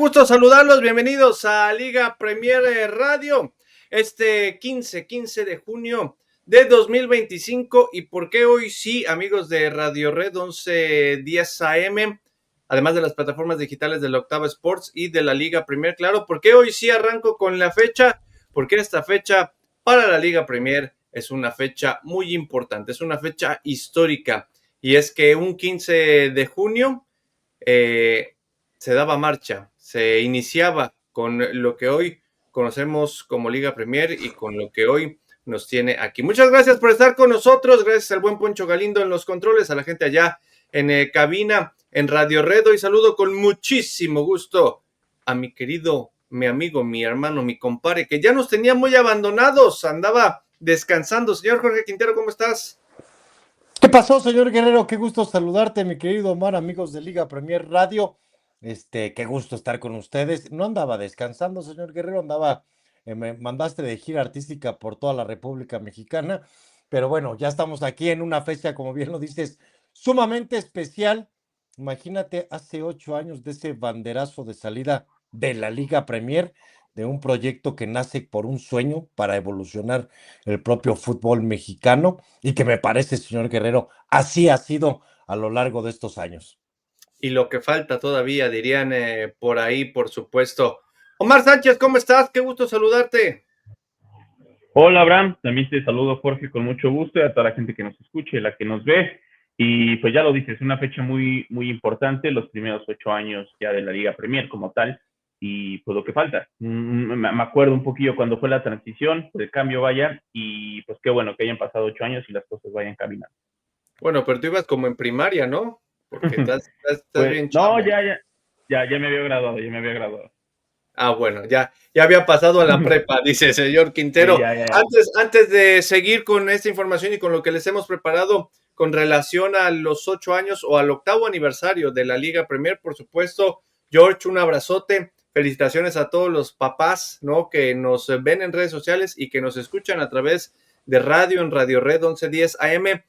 gusto saludarlos, bienvenidos a Liga Premier Radio, este 15 de junio de 2025. ¿Y por qué hoy sí, amigos de Radio Red 1110 AM, además de las plataformas digitales de la Octava Sports y de la Liga Premier? Claro, ¿por qué hoy sí arranco con la fecha? Porque esta fecha para la Liga Premier es una fecha muy importante, es una fecha histórica, y es que un 15 de junio se daba marcha, se iniciaba con lo que hoy conocemos como Liga Premier y con lo que hoy nos tiene aquí. Muchas gracias por estar con nosotros, gracias al buen Poncho Galindo en los controles, a la gente allá en cabina, en Radio Red. Hoy saludo con muchísimo gusto a mi querido, mi amigo, mi hermano, mi compadre, que ya nos tenía muy abandonados, andaba descansando. Señor Jorge Quintero, ¿cómo estás? ¿Qué pasó, señor Guerrero? Qué gusto saludarte, mi querido Omar, amigos de Liga Premier Radio. Qué gusto estar con ustedes. No andaba descansando, señor Guerrero, me mandaste de gira artística por toda la República Mexicana, pero bueno, ya estamos aquí en una fecha, como bien lo dices, sumamente especial. Imagínate, hace 8 años de ese banderazo de salida de la Liga Premier, de un proyecto que nace por un sueño para evolucionar el propio fútbol mexicano y que me parece, señor Guerrero, así ha sido a lo largo de estos años. Y lo que falta todavía, dirían por ahí, por supuesto. Omar Sánchez, ¿cómo estás? Qué gusto saludarte. Hola, Abraham, también te saludo, Jorge, con mucho gusto, y a toda la gente que nos escuche, la que nos ve. Y pues ya lo dices, una fecha muy, muy importante, los primeros 8 años ya de la Liga Premier como tal, y pues lo que falta. Me acuerdo un poquillo cuando fue la transición, el cambio vaya, y pues qué bueno que hayan pasado 8 años y las cosas vayan caminando. Bueno, pero tú ibas como en primaria, ¿no? Porque estás pues, bien chavo. No, ya me había graduado. Ah, bueno, ya había pasado a la prepa, dice el señor Quintero. Sí, ya. Antes de seguir con esta información y con lo que les hemos preparado con relación a los 8 años o al 8º aniversario de la Liga Premier, por supuesto, George, un abrazote. Felicitaciones a todos los papás, ¿no?, que nos ven en redes sociales y que nos escuchan a través de radio en Radio Red 1110 AM.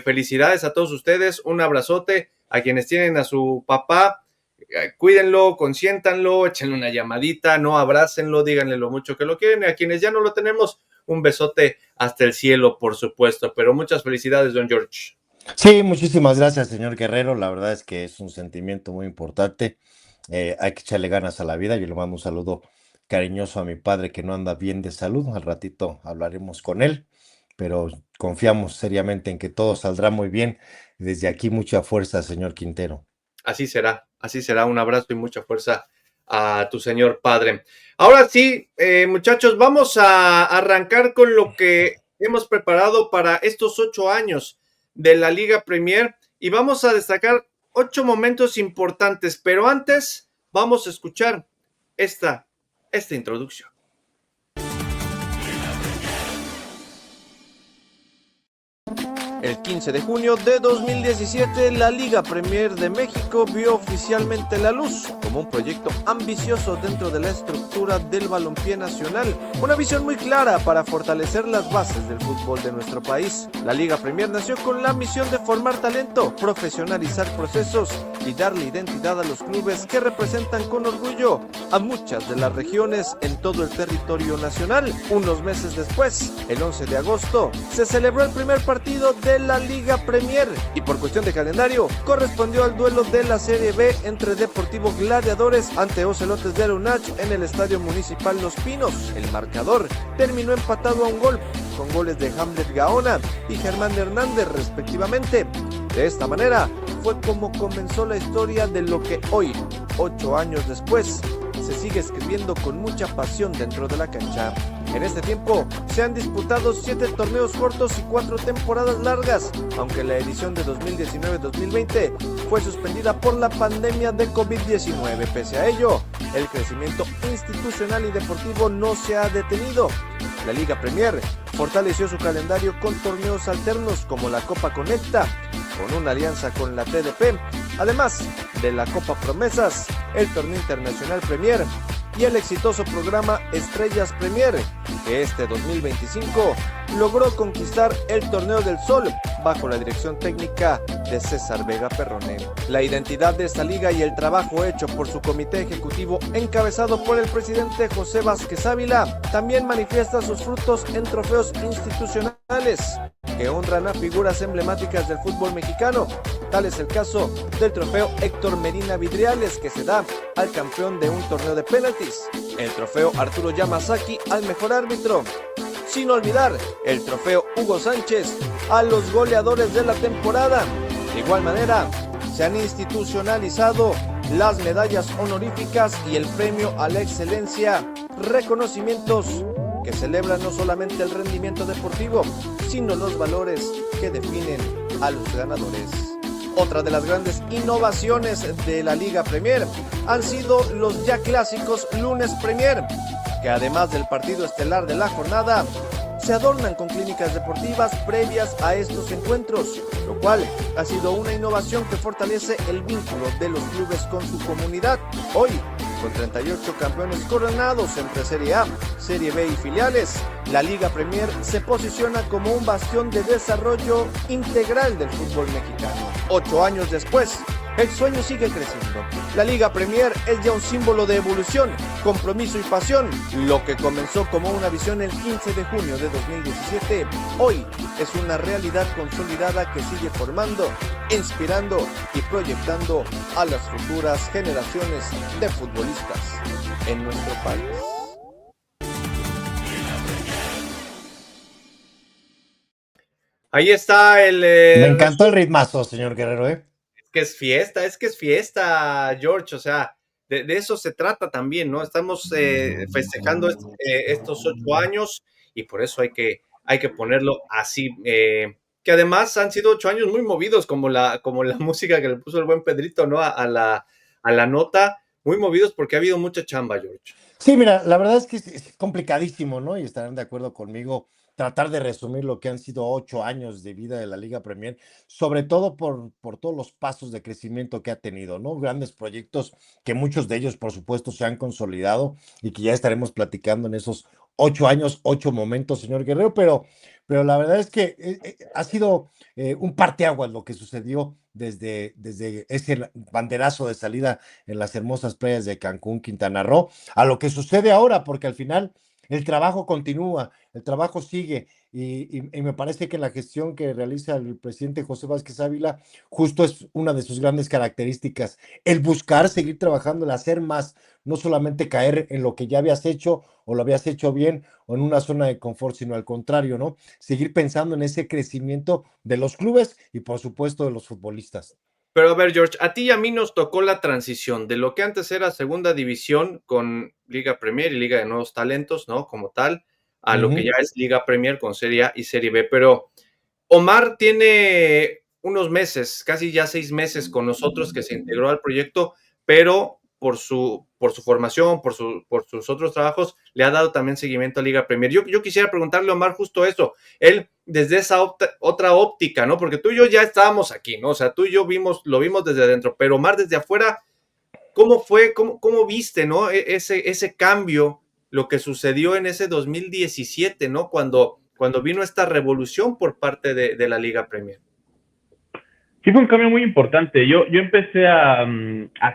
Felicidades a todos ustedes, un abrazote a quienes tienen a su papá. Cuídenlo, consiéntanlo, échenle una llamadita, no abrácenlo, díganle lo mucho que lo quieren, y a quienes ya no lo tenemos, un besote hasta el cielo, por supuesto. Pero muchas felicidades, don George. Sí, muchísimas gracias, señor Guerrero. La verdad es que es un sentimiento muy importante. Hay que echarle ganas a la vida. Yo le mando un saludo cariñoso a mi padre, que no anda bien de salud. Al ratito hablaremos con él, pero confiamos seriamente en que todo saldrá muy bien. Desde aquí, mucha fuerza, señor Quintero. Así será. Un abrazo y mucha fuerza a tu señor padre. Ahora sí, muchachos, vamos a arrancar con lo que hemos preparado para estos 8 años de la Liga Premier, y vamos a destacar 8 momentos importantes, pero antes vamos a escuchar esta introducción. El 15 de junio de 2017, la Liga Premier de México vio oficialmente la luz como un proyecto ambicioso dentro de la estructura del balompié nacional. Una visión muy clara para fortalecer las bases del fútbol de nuestro país. La Liga Premier nació con la misión de formar talento, profesionalizar procesos y darle identidad a los clubes que representan con orgullo a muchas de las regiones en todo el territorio nacional. Unos meses después, el 11 de agosto, se celebró el primer partido de la Liga Premier, y por cuestión de calendario correspondió al duelo de la Serie B entre Deportivo Gladiadores ante Ocelotes de Lunach en el Estadio Municipal Los Pinos. El marcador terminó empatado a un gol, con goles de Hamlet Gaona y Germán Hernández respectivamente. De esta manera fue como comenzó la historia de lo que hoy, 8 años después, se sigue escribiendo con mucha pasión dentro de la cancha. En este tiempo se han disputado 7 torneos cortos y 4 temporadas largas, aunque la edición de 2019-2020 fue suspendida por la pandemia de COVID-19. Pese a ello, el crecimiento institucional y deportivo no se ha detenido. La Liga Premier fortaleció su calendario con torneos alternos como la Copa Conecta, con una alianza con la TDP, además de la Copa Promesas, el torneo internacional Premier y el exitoso programa Estrellas Premier, que este 2025 logró conquistar el Torneo del Sol bajo la dirección técnica de César Vega Perrone. La identidad de esta liga y el trabajo hecho por su comité ejecutivo encabezado por el presidente José Vázquez Ávila también manifiesta sus frutos en trofeos institucionales que honran a figuras emblemáticas del fútbol mexicano. Tal es el caso del trofeo Héctor Medina Vidriales, que se da al campeón de un torneo de penaltis, el trofeo Arturo Yamazaki al mejor árbitro, sin olvidar el trofeo Hugo Sánchez a los goleadores de la temporada. De igual manera, se han institucionalizado las medallas honoríficas y el premio a la excelencia, reconocimientos que celebran no solamente el rendimiento deportivo, sino los valores que definen a los ganadores. Otra de las grandes innovaciones de la Liga Premier han sido los ya clásicos Lunes Premier, que además del partido estelar de la jornada, se adornan con clínicas deportivas previas a estos encuentros, lo cual ha sido una innovación que fortalece el vínculo de los clubes con su comunidad. Hoy, con 38 campeones coronados entre Serie A, Serie B y filiales, la Liga Premier se posiciona como un bastión de desarrollo integral del fútbol mexicano. 8 años después, el sueño sigue creciendo. La Liga Premier es ya un símbolo de evolución, compromiso y pasión. Lo que comenzó como una visión el 15 de junio de 2017, hoy es una realidad consolidada que sigue formando, inspirando y proyectando a las futuras generaciones de futbolistas en nuestro país. Ahí está el... Me encantó el ritmazo, señor Guerrero, ¿eh? Es que es fiesta, George, o sea, de eso se trata también, ¿no? Estamos festejando estos 8 años y por eso hay que ponerlo así, que además han sido 8 años muy movidos, como la música que le puso el buen Pedrito, ¿no? A la nota, muy movidos porque ha habido mucha chamba, George. Sí, mira, la verdad es que es complicadísimo, ¿no? Y estarán de acuerdo conmigo tratar de resumir lo que han sido 8 años de vida de la Liga Premier, sobre todo por todos los pasos de crecimiento que ha tenido, ¿no? Grandes proyectos que muchos de ellos, por supuesto, se han consolidado y que ya estaremos platicando en esos 8 años, 8 momentos, señor Guerrero, pero la verdad es que ha sido un parteaguas lo que sucedió desde ese banderazo de salida en las hermosas playas de Cancún, Quintana Roo, a lo que sucede ahora, porque al final el trabajo continúa, el trabajo sigue, y me parece que la gestión que realiza el presidente José Vázquez Ávila justo es una de sus grandes características, el buscar seguir trabajando, el hacer más, no solamente caer en lo que ya habías hecho o lo habías hecho bien o en una zona de confort, sino al contrario, ¿no? Seguir pensando en ese crecimiento de los clubes y por supuesto de los futbolistas. Pero a ver, George, a ti y a mí nos tocó la transición de lo que antes era segunda división con Liga Premier y Liga de Nuevos Talentos, ¿no? Como tal, a lo que ya es Liga Premier con Serie A y Serie B. Pero Omar tiene unos meses, casi ya 6 meses con nosotros que se integró al proyecto, pero por su formación, por sus otros trabajos, le ha dado también seguimiento a Liga Premier. Yo quisiera preguntarle a Omar justo eso, él desde esa otra óptica, ¿no? Porque tú y yo ya estábamos aquí, ¿no? O sea, tú y yo lo vimos desde adentro, pero Omar desde afuera, ¿cómo fue? ¿Cómo viste, ¿no? Ese cambio, lo que sucedió en ese 2017, ¿no? Cuando vino esta revolución por parte de la Liga Premier. Sí, fue un cambio muy importante. Yo empecé a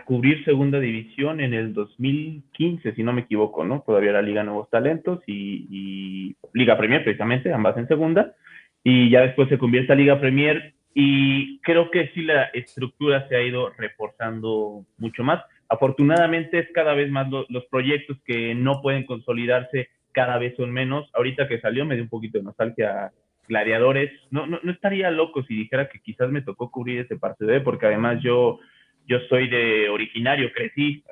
cubrir segunda división en el 2015, si no me equivoco, ¿no? Todavía era Liga Nuevos Talentos y Liga Premier, precisamente, ambas en segunda. Y ya después se convierte a Liga Premier y creo que sí la estructura se ha ido reforzando mucho más. Afortunadamente es cada vez más los proyectos que no pueden consolidarse cada vez son menos. Ahorita que salió me dio un poquito de nostalgia Gladiadores. No estaría loco si dijera que quizás me tocó cubrir ese partido, porque además yo soy de originario, crecí,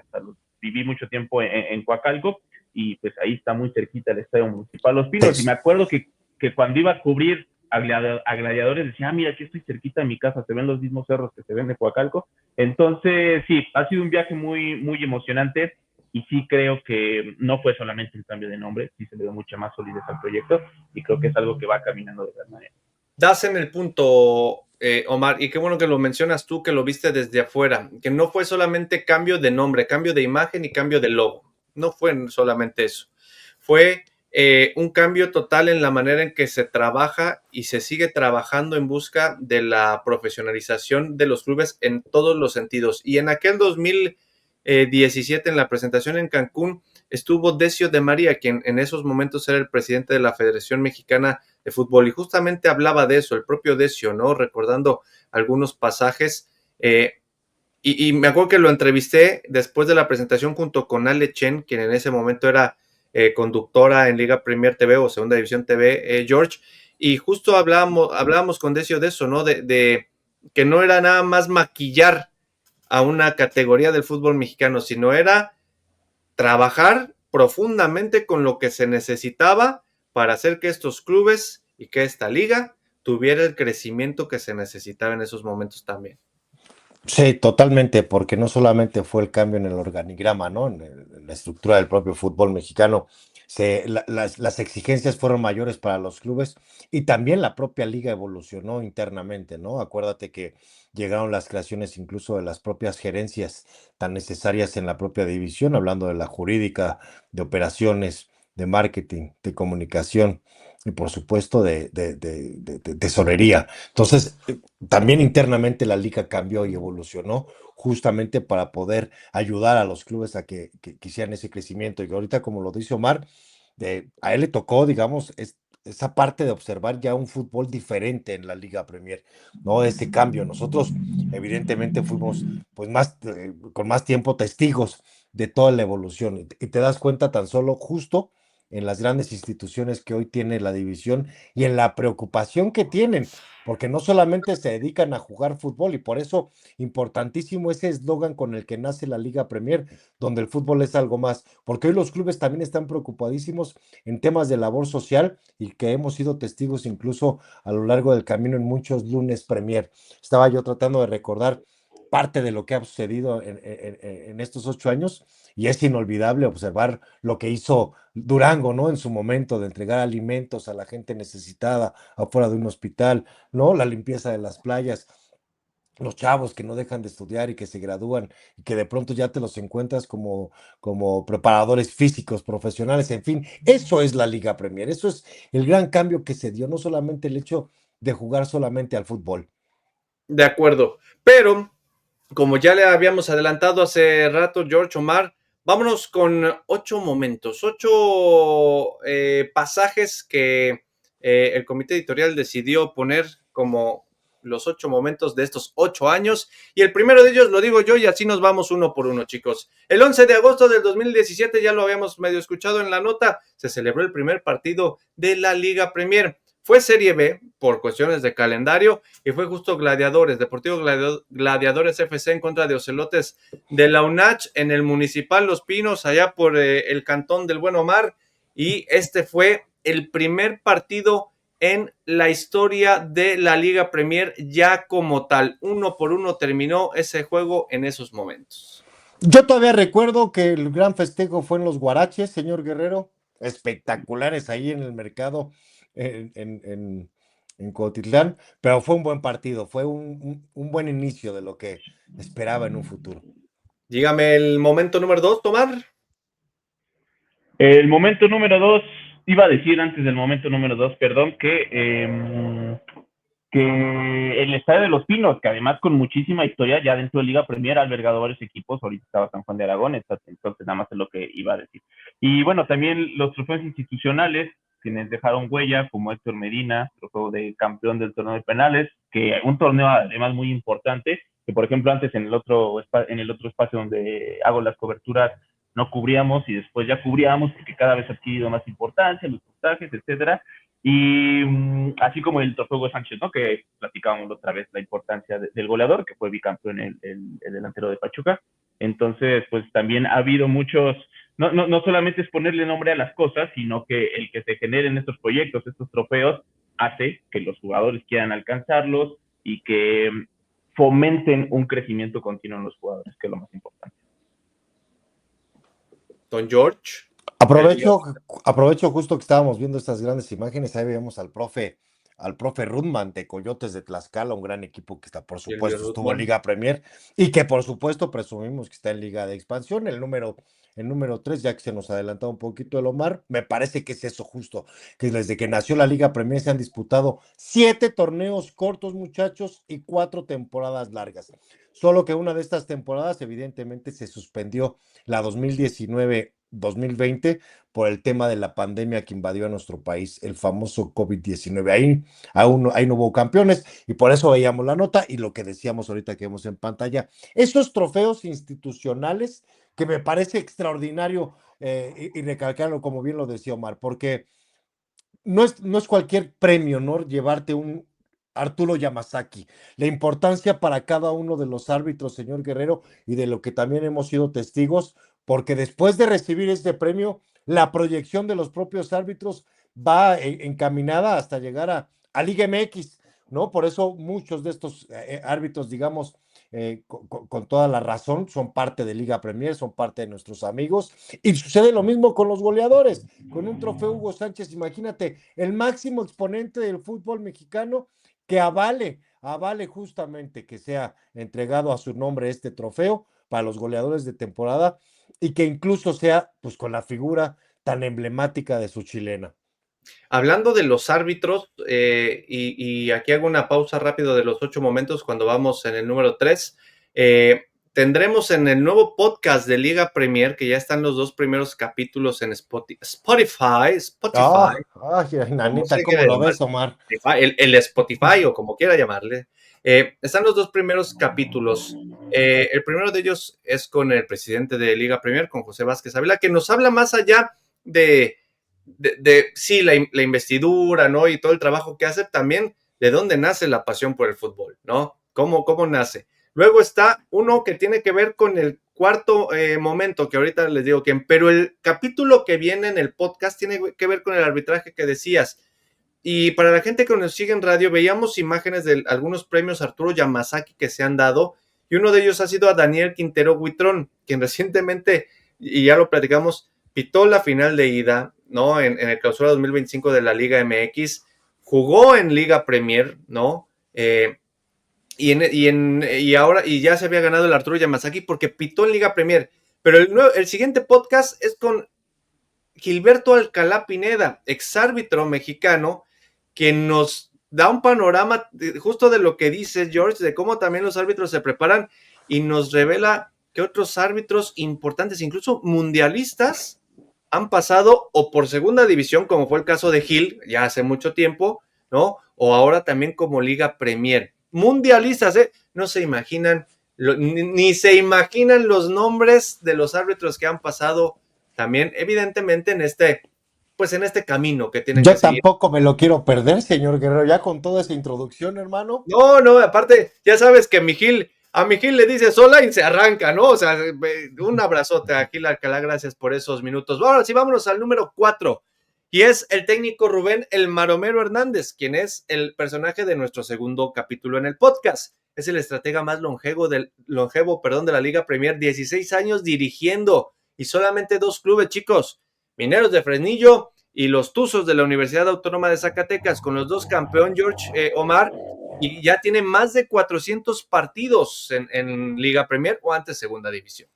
viví mucho tiempo en Coacalco y pues ahí está muy cerquita el Estadio Municipal Los Pinos. Y me acuerdo que cuando iba a cubrir a Gladiadores decía, mira, aquí estoy cerquita de mi casa, se ven los mismos cerros que se ven de Coacalco. Entonces, sí, ha sido un viaje muy, muy emocionante. Y sí creo que no fue solamente el cambio de nombre, sí se le dio mucha más solidez al proyecto y creo que es algo que va caminando de gran manera. Das en el punto, Omar, y qué bueno que lo mencionas tú, que lo viste desde afuera, que no fue solamente cambio de nombre, cambio de imagen y cambio de logo. no fue solamente eso, fue un cambio total en la manera en que se trabaja y se sigue trabajando en busca de la profesionalización de los clubes en todos los sentidos. Y en aquel 2017, en la presentación en Cancún, estuvo Decio de María, quien en esos momentos era el presidente de la Federación Mexicana de Fútbol, y justamente hablaba de eso, el propio Decio, ¿no? Recordando algunos pasajes. Y me acuerdo que lo entrevisté después de la presentación junto con Ale Chen, quien en ese momento era conductora en Liga Premier TV o Segunda División TV, George, y justo hablábamos con Decio de eso, ¿no? De que no era nada más maquillar a una categoría del fútbol mexicano, sino era trabajar profundamente con lo que se necesitaba para hacer que estos clubes y que esta liga tuviera el crecimiento que se necesitaba en esos momentos también. Sí, totalmente, porque no solamente fue el cambio en el organigrama, ¿no? En la estructura del propio fútbol mexicano, las exigencias fueron mayores para los clubes y también la propia liga evolucionó internamente, ¿no? Acuérdate que llegaron las creaciones incluso de las propias gerencias tan necesarias en la propia división, hablando de la jurídica, de operaciones, de marketing, de comunicación y por supuesto de tesorería. Entonces, también internamente la liga cambió y evolucionó justamente para poder ayudar a los clubes a que hicieran ese crecimiento. Y ahorita, como lo dice Omar, a él le tocó, digamos, esa parte de observar ya un fútbol diferente en la Liga Premier, ¿no? Ese cambio. Nosotros, evidentemente, fuimos pues con más tiempo testigos de toda la evolución. Y te das cuenta tan solo justo en las grandes instituciones que hoy tiene la división y en la preocupación que tienen, porque no solamente se dedican a jugar fútbol y por eso importantísimo ese eslogan con el que nace la Liga Premier, donde el fútbol es algo más, porque hoy los clubes también están preocupadísimos en temas de labor social y que hemos sido testigos incluso a lo largo del camino en muchos lunes Premier. Estaba yo tratando de recordar parte de lo que ha sucedido en estos 8 años y es inolvidable observar lo que hizo Durango, ¿no? En su momento de entregar alimentos a la gente necesitada afuera de un hospital, ¿no? La limpieza de las playas, los chavos que no dejan de estudiar y que se gradúan y que de pronto ya te los encuentras como preparadores físicos, profesionales, en fin, eso es la Liga Premier, eso es el gran cambio que se dio, no solamente el hecho de jugar solamente al fútbol. De acuerdo, pero como ya le habíamos adelantado hace rato, George, Omar, vámonos con 8 momentos, 8 pasajes que el comité editorial decidió poner como los 8 momentos de estos 8 años. Y el primero de ellos lo digo yo y así nos vamos uno por uno, chicos. El 11 de agosto del 2017, ya lo habíamos medio escuchado en la nota, se celebró el primer partido de la Liga Premier. Fue Serie B por cuestiones de calendario y fue justo Gladiadores, Deportivo Gladiadores FC en contra de Ocelotes de la UNACH en el Municipal Los Pinos, allá por el Cantón del Buen Omar. Y este fue el primer partido en la historia de la Liga Premier ya como tal. 1-1 terminó ese juego en esos momentos. Yo todavía recuerdo que el gran festejo fue en los Guaraches, señor Guerrero, espectaculares ahí en el mercado en Cuautitlán, pero fue un buen partido, fue un buen inicio de lo que esperaba en un futuro. Dígame el momento número 2, Tomar. El momento número 2, iba a decir antes del momento número 2, perdón, que el Estadio de los Pinos, que además con muchísima historia ya dentro de Liga Premier ha albergado varios equipos, ahorita estaba San Juan de Aragón, entonces nada más es lo que iba a decir. Y bueno, también los trofeos institucionales, quienes dejaron huella, como Héctor Medina, trofeo de campeón del torneo de penales, que un torneo además muy importante, que por ejemplo antes en el otro espacio donde hago las coberturas no cubríamos y después ya cubríamos porque cada vez ha adquirido más importancia, los puntajes, etcétera. Y así como el trofeo Hugo Sánchez, ¿no? Que platicábamos otra vez la importancia del goleador, que fue bicampeón el delantero de Pachuca. Entonces, pues también ha habido muchos, no solamente es ponerle nombre a las cosas, sino que el que se generen estos proyectos, estos trofeos, hace que los jugadores quieran alcanzarlos y que fomenten un crecimiento continuo en los jugadores, que es lo más importante. Don George. Aprovecho justo que estábamos viendo estas grandes imágenes, ahí veíamos al profe Rudman de Coyotes de Tlaxcala, un gran equipo que está, por supuesto, estuvo en Liga Premier y que por supuesto presumimos que está en Liga de Expansión, el número el número 3, ya que se nos adelantó un poquito el Omar. Me parece que es eso justo, que desde que nació la Liga Premier se han disputado 7 torneos cortos, muchachos, y 4 temporadas largas. Solo que una de estas temporadas, evidentemente, se suspendió, la 2019-2020, por el tema de la pandemia que invadió a nuestro país, el famoso COVID-19. Ahí no hubo campeones y por eso veíamos la nota y lo que decíamos ahorita que vemos en pantalla. Esos trofeos institucionales que me parece extraordinario, y recalcarlo como bien lo decía Omar, porque no es cualquier premio, ¿no? Llevarte un Arturo Yamazaki. La importancia para cada uno de los árbitros, señor Guerrero, y de lo que también hemos sido testigos, porque después de recibir este premio, la proyección de los propios árbitros va encaminada hasta llegar a Liga MX, ¿no? Por eso muchos de estos árbitros, digamos, con toda la razón, son parte de Liga Premier, son parte de nuestros amigos, y sucede lo mismo con los goleadores, con un trofeo Hugo Sánchez, imagínate, el máximo exponente del fútbol mexicano que avale justamente que sea entregado a su nombre este trofeo para los goleadores de temporada y que incluso sea pues con la figura tan emblemática de su chilena. Hablando de los árbitros, y aquí hago una pausa rápido de los 8 momentos cuando vamos en el número 3. Tendremos en el nuevo podcast de Liga Premier, que ya están los 2 primeros capítulos en Spotify, Ay, como nanita, se ¿cómo quiera lo llamar, ves, Omar? el Spotify o como quiera llamarle. Están los 2 primeros capítulos. El primero de ellos es con el presidente de Liga Premier, con José Vázquez Ávila, que nos habla más allá de sí, la investidura, ¿no? Y todo el trabajo que hace, también de dónde nace la pasión por el fútbol, ¿no? ¿Cómo nace? Luego está uno que tiene que ver con el cuarto momento, que ahorita les digo quién, pero el capítulo que viene en el podcast tiene que ver con el arbitraje que decías. Y para la gente que nos sigue en radio, veíamos imágenes de algunos premios Arturo Yamazaki que se han dado, y uno de ellos ha sido a Daniel Quintero Huitrón, quien recientemente, y ya lo platicamos, pitó la final de ida, ¿no? En el clausura 2025 de la Liga MX, jugó en Liga Premier, ¿no? Y ahora ya se había ganado el Arturo Yamazaki porque pitó en Liga Premier. Pero el siguiente podcast es con Gilberto Alcalá Pineda, exárbitro mexicano, que nos da un panorama justo de lo que dice George, de cómo también los árbitros se preparan y nos revela que otros árbitros importantes, incluso mundialistas, han pasado o por segunda división, como fue el caso de Gil, ya hace mucho tiempo, ¿no? O ahora también como Liga Premier. Mundialistas, ¿eh? No se imaginan, ni se imaginan los nombres de los árbitros que han pasado también, evidentemente, en este camino que tienen que Yo seguir. tampoco me lo quiero perder, señor Guerrero, ya con toda esa introducción, hermano. No, aparte, ya sabes que a mi Gil le dice sola y se arranca, ¿no? O sea, un abrazote a Gil Alcalá, gracias por esos minutos. Ahora sí, vámonos al número 4, y es el técnico Rubén El Maromero Hernández, quien es el personaje de nuestro segundo capítulo en el podcast. Es el estratega más longevo de la Liga Premier, 16 años dirigiendo y solamente 2 clubes, chicos, Mineros de Fresnillo y los Tuzos de la Universidad Autónoma de Zacatecas, con los 2 campeón George, Omar, y ya tiene más de 400 partidos en Liga Premier o antes Segunda División.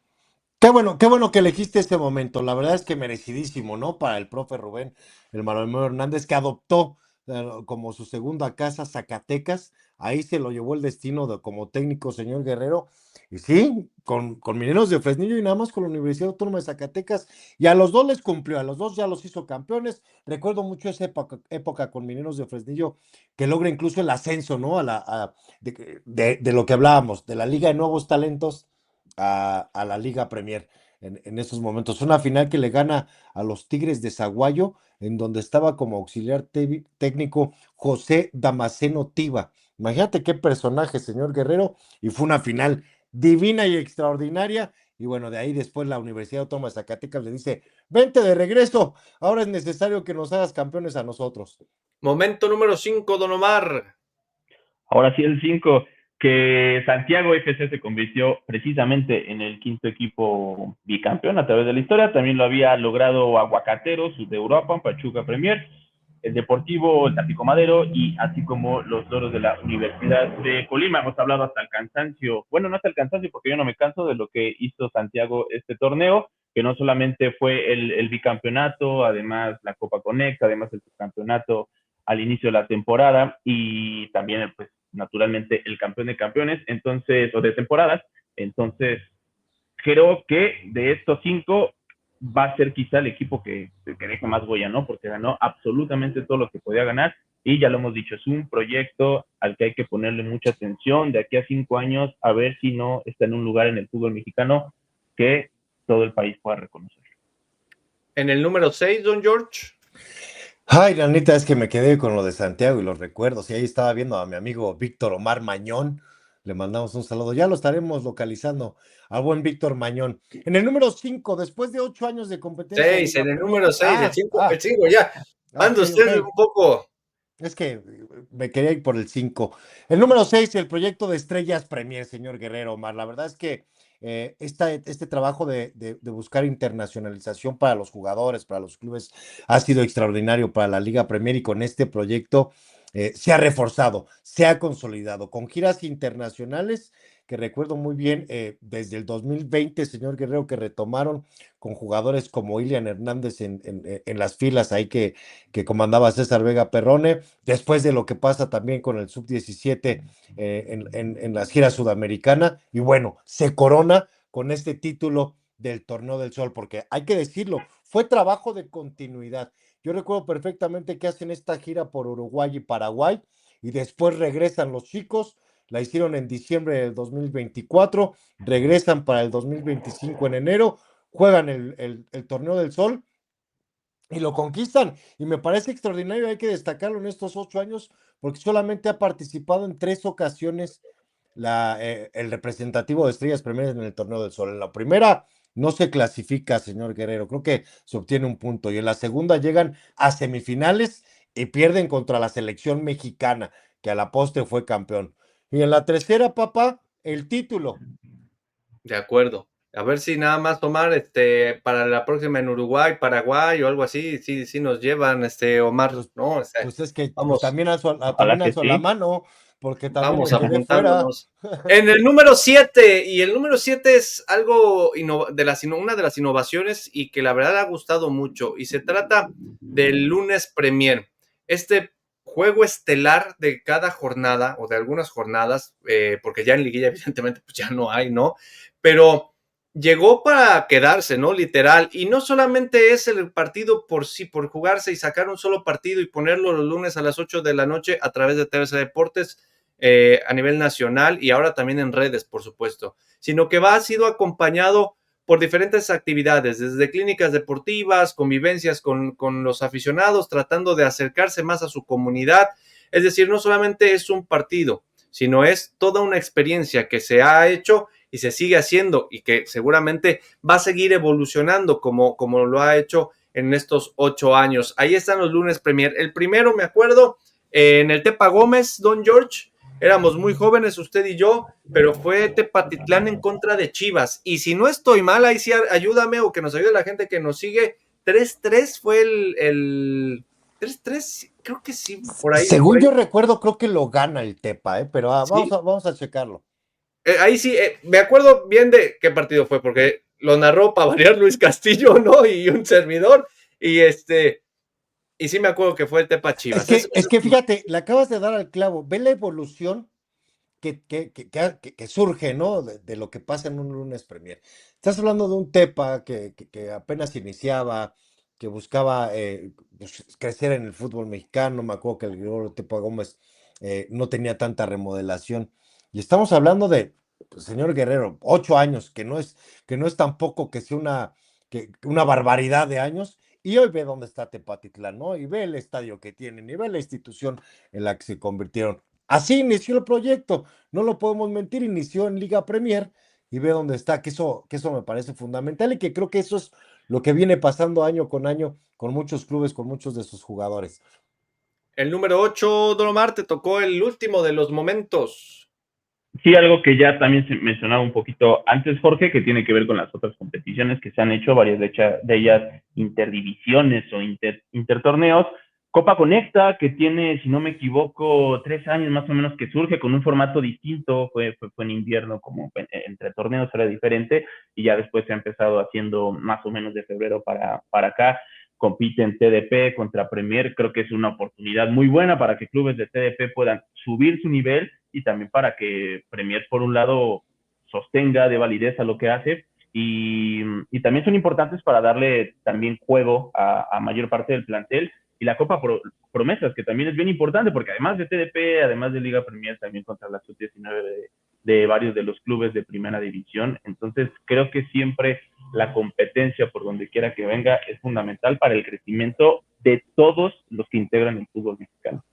Qué bueno que elegiste este momento. La verdad es que merecidísimo, ¿no? Para el profe Rubén, el Maromero Hernández, que adoptó como su segunda casa Zacatecas. Ahí se lo llevó el destino como técnico, señor Guerrero. Y sí, con Mineros de Fresnillo y nada más con la Universidad Autónoma de Zacatecas. Y a los 2 les cumplió, a los 2 ya los hizo campeones. Recuerdo mucho esa época con Mineros de Fresnillo, que logra incluso el ascenso, ¿no? De lo que hablábamos, de la Liga de Nuevos Talentos a la Liga Premier en esos momentos. Una final que le gana a los Tigres de Zaguayo, en donde estaba como auxiliar técnico José Damasceno Tiva. Imagínate qué personaje, señor Guerrero, y fue una final divina y extraordinaria. Y bueno, de ahí después la Universidad Autónoma de Zacatecas le dice, vente de regreso, ahora es necesario que nos hagas campeones a nosotros. Momento número 5, don Omar. Ahora sí el 5, que Santiago FC se convirtió precisamente en el 5º equipo bicampeón a través de la historia. También lo había logrado Aguacateros de Europa, Pachuca Premier, el Deportivo, el Tampico Madero, y así como los Loros de la Universidad de Colima. Hemos hablado hasta el cansancio, bueno, no hasta el cansancio porque yo no me canso de lo que hizo Santiago este torneo, que no solamente fue el bicampeonato, además la Copa Conecta, además el subcampeonato al inicio de la temporada y también, pues, naturalmente el campeón de campeones, entonces, o de temporadas. Entonces, creo que de estos 5 va a ser quizá el equipo que deje más huella, ¿no? Porque ganó absolutamente todo lo que podía ganar y ya lo hemos dicho, es un proyecto al que hay que ponerle mucha atención de aquí a 5 años, a ver si no está en un lugar en el fútbol mexicano que todo el país pueda reconocer. En el número 6, don George. Ay, la neta es que me quedé con lo de Santiago y los recuerdos. Y ahí estaba viendo a mi amigo Víctor Omar Mañón. Le mandamos un saludo. Ya lo estaremos localizando al buen Víctor Mañón. En el número 5, después de 8 años de competencia. 6, en el número 6, el 5 ya. Anda ok, usted ok. un poco. Es que me quería ir por el 5. El número 6, el proyecto de Estrellas Premier, señor Guerrero Omar. La verdad es que este trabajo de buscar internacionalización para los jugadores, para los clubes, ha sido extraordinario para la Liga Premier y con este proyecto se ha reforzado, se ha consolidado con giras internacionales que recuerdo muy bien desde el 2020, señor Guerrero, que retomaron con jugadores como Ilian Hernández en las filas ahí que comandaba César Vega Perrone, después de lo que pasa también con el Sub-17 en las giras sudamericanas, y bueno, se corona con este título del Torneo del Sol, porque hay que decirlo, fue trabajo de continuidad. Yo recuerdo perfectamente que hacen esta gira por Uruguay y Paraguay, y después regresan los chicos, la hicieron en diciembre del 2024, regresan para el 2025 en enero, juegan el Torneo del Sol, y lo conquistan, y me parece extraordinario, hay que destacarlo en estos 8 años, porque solamente ha participado en 3 ocasiones el representativo de Estrellas Premier en el Torneo del Sol. En la primera no se clasifica, señor Guerrero, creo que se obtiene un punto, y en la segunda llegan a semifinales y pierden contra la selección mexicana, que a la postre fue campeón. Y en la tercera, papá, el título. De acuerdo. A ver si nada más tomar para la próxima en Uruguay, Paraguay o algo así, sí nos llevan, Omar, Pues, ¿no? pues es que pues, Vamos, también Ojalá que alzo la sí. mano, porque también vamos me quedé fuera. apuntándonos. En el número 7, y el número 7 es algo una de las innovaciones y que la verdad ha gustado mucho, y se trata del lunes Premier. Este juego estelar de cada jornada, o de algunas jornadas, porque ya en liguilla evidentemente pues ya no hay, ¿no? Pero llegó para quedarse, ¿no? Literal. Y no solamente es el partido por sí, por jugarse y sacar un solo partido y ponerlo los lunes a las 8 de la noche a través de TVC Deportes a nivel nacional y ahora también en redes, por supuesto, sino que ha sido acompañado por diferentes actividades, desde clínicas deportivas, convivencias con los aficionados, tratando de acercarse más a su comunidad. Es decir, no solamente es un partido, sino es toda una experiencia que se ha hecho y se sigue haciendo y que seguramente va a seguir evolucionando como lo ha hecho en estos 8 años. Ahí están los lunes Premier. El primero, me acuerdo, en el Tepa Gómez, don George, éramos muy jóvenes, usted y yo, pero fue Tepatitlán en contra de Chivas. Y si no estoy mal, ahí sí ayúdame o que nos ayude la gente que nos sigue. 3-3 fue el 3-3, creo que sí, por ahí. Según yo recuerdo, creo que lo gana el Tepa, pero ¿Sí? vamos a checarlo. Ahí sí, me acuerdo bien de qué partido fue, porque lo narró para variar Luis Castillo, ¿no? Y un servidor, y y sí me acuerdo que fue el Tepa Chivas. Es que fíjate, le acabas de dar al clavo, ve la evolución que surge, ¿no? De lo que pasa en un lunes Premier. Estás hablando de un Tepa que apenas iniciaba, que buscaba pues, crecer en el fútbol mexicano. Me acuerdo que el Gregorio Tepa Gómez no tenía tanta remodelación. Y estamos hablando de, pues, señor Guerrero, 8 años, que no es tampoco que sea una barbaridad de años. Y hoy ve dónde está Tepatitlán, ¿no? Y ve el estadio que tienen, y ve la institución en la que se convirtieron. Así inició el proyecto, no lo podemos mentir, inició en Liga Premier y ve dónde está, que eso me parece fundamental y que creo que eso es lo que viene pasando año con año con muchos clubes, con muchos de sus jugadores. El número 8, Don Omar, te tocó el último de los momentos. Sí, algo que ya también se mencionaba un poquito antes, Jorge, que tiene que ver con las otras competiciones que se han hecho, varias de ellas interdivisiones o intertorneos, Copa Conecta, que tiene, si no me equivoco, 3 años más o menos que surge con un formato distinto, fue en invierno, como entre torneos era diferente, y ya después se ha empezado haciendo más o menos de febrero para acá. Compite en TDP contra Premier, creo que es una oportunidad muy buena para que clubes de TDP puedan subir su nivel y también para que Premier, por un lado, sostenga de validez a lo que hace, y también son importantes para darle también juego a mayor parte del plantel, y la Copa Promesas, que también es bien importante, porque además de TDP, además de Liga Premier, también contra la Sub-19 de varios de los clubes de primera división. Entonces, creo que siempre la competencia, por donde quiera que venga, es fundamental para el crecimiento de todos los que integran el fútbol mexicano.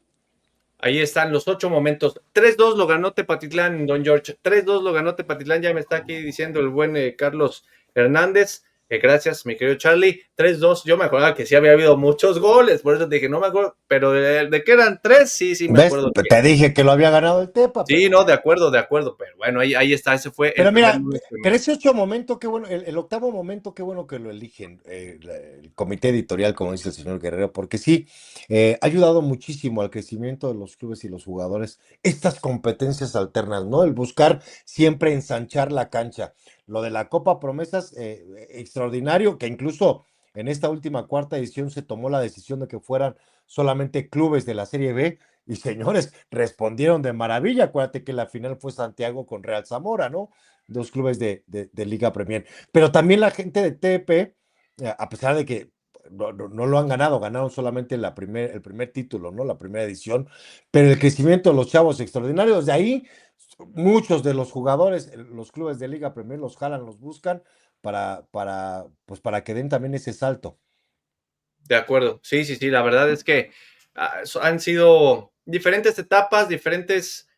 Ahí están los 8 momentos. 3-2 lo ganó Tepatitlán, don George. 3-2 lo ganó Tepatitlán. Ya me está aquí diciendo el buen Carlos Hernández. Gracias, mi querido Charlie. 3-2. Yo me acordaba que sí había habido muchos goles. Por eso dije, no me acuerdo. Pero de que eran 3, sí me ¿Ves? acuerdo. Te dije que lo había ganado el Tepa. Sí, Pero... no, de acuerdo. Pero bueno, ahí está. Ese fue Pero el primer mira, lunes. pero ese 8 momento, qué bueno, el octavo momento, qué bueno que lo eligen el comité editorial, como dice el señor Guerrero, porque sí, ha ayudado muchísimo al crecimiento de los clubes y los jugadores, estas competencias alternas, ¿no? El buscar siempre ensanchar la cancha. Lo de la Copa Promesas, extraordinario, que incluso en esta última cuarta edición se tomó la decisión de que fueran solamente clubes de la Serie B. Y señores, respondieron de maravilla. Acuérdate que la final fue Santiago con Real Zamora, ¿no? Dos clubes de Liga Premier. Pero también la gente de TP, a pesar de que no lo han ganado, ganaron solamente el primer título, ¿no? La primera edición. Pero el crecimiento de los chavos extraordinarios, de ahí muchos de los jugadores, los clubes de Liga Premier los jalan, los buscan pues para que den también ese salto. De acuerdo. Sí, la verdad es que han sido diferentes etapas, diferentes